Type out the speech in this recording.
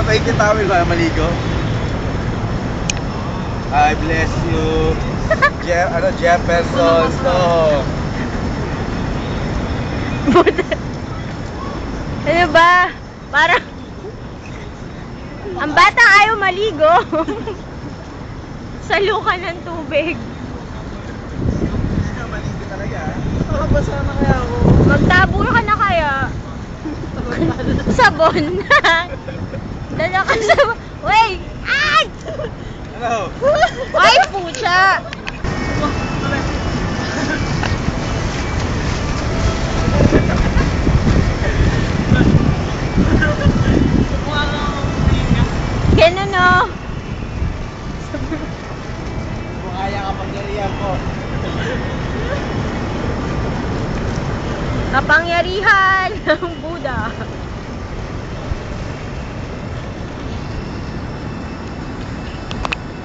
Pakikitawin ko, maligo. I bless you. Jefferson. No. Ano ba? Parang ang bata ayaw maligo. Salukan ng tubig. Maligo talaga. Basa na kaya ako. Magtabong ka na kaya. Sabon. Dala ka sabon. Wey! Ay! Ano? Ay, pucha! Ganun o. Kung kaya ka pangyarihan ko. Kapangyarihan ng